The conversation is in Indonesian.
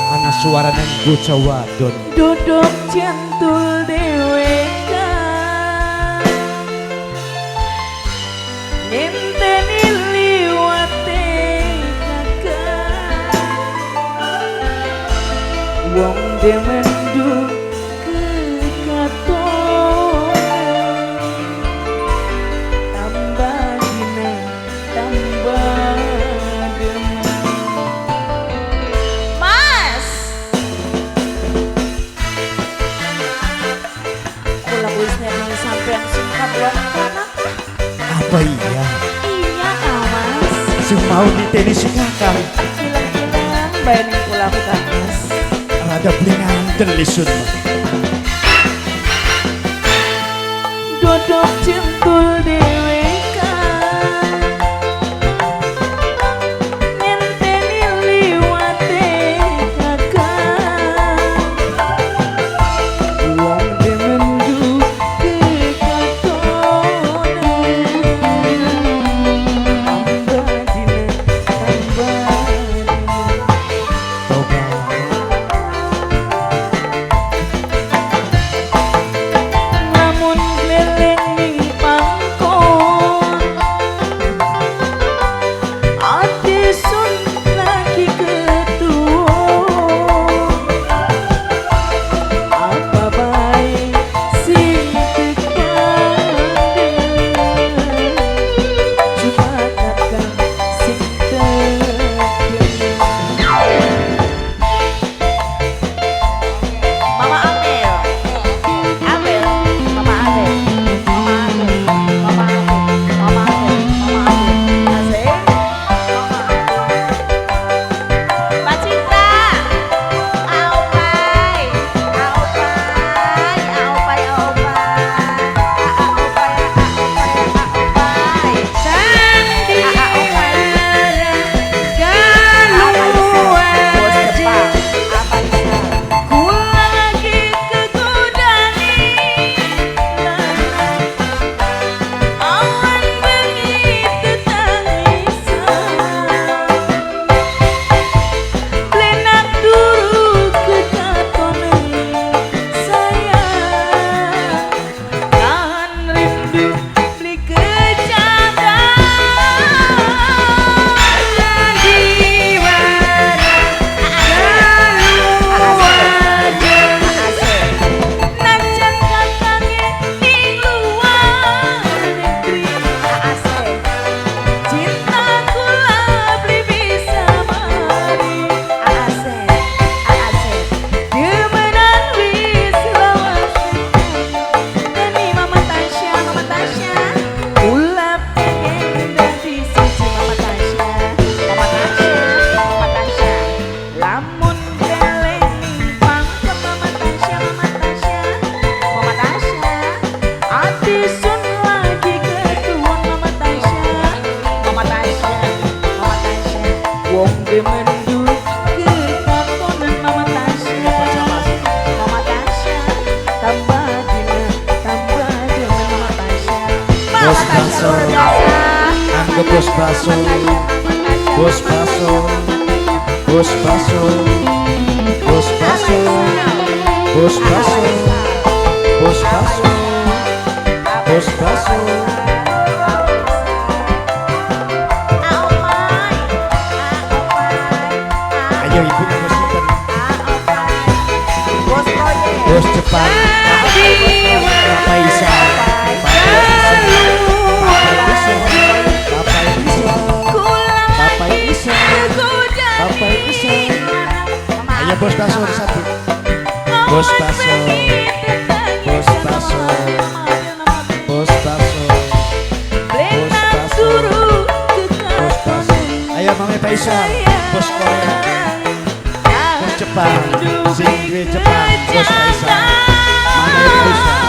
ana suara nang bocah wadon duduk centul dhewek ngenteni liwate kakak wong demendu kekaton tambah dina tambah demen. Mas kula kuisnya ini sampean singkat wanita apa iya iya mas sing mau niteni sing akal hilang-hilang bayarin kula bukan mas rada blingan delisun dodok centul dhewek ngenteni liwate kakak wong demendu kekatonan tambah dina tambah toba lamun gleleng ning pangkon ati sun lagi ketua apa baik sing kekandeng cuma kakak sing terdengar Mama Amel Amel Mama Amel Mama Amel Mama Amel Mama Amel Mama Amel asik Mbak Cinta Aupai Aupai Aupai Aupai Sandi Kula lagi kegodani awan begitu tangisan lenak turu kekatonan sayang tahan rindu beli kejagaan di mana najan kakangnya di luar negeri cinta kula beli bisa mari demenan wis lawas demi Mama Tasya kula pengen dadi siji Mama Tasya lamun geleng pangkem Mama Tasya ati sun lagi ketuan Mama Tasya wong demendu kekatonan Mama Tasya tambah dina tambah demen Mama Tasya Bos Baso anggo bos baso bos baso bos baso bos baso bos baso bos baso bos baso ayo ibu bos sinten bos Jepang Papa Isa Papa Isa ayo bos baso satu bos baso bos baso bos baso ayo mami Paisa bos Korea bos Jepang sing duwe Jepang bos Paisa mami Paisa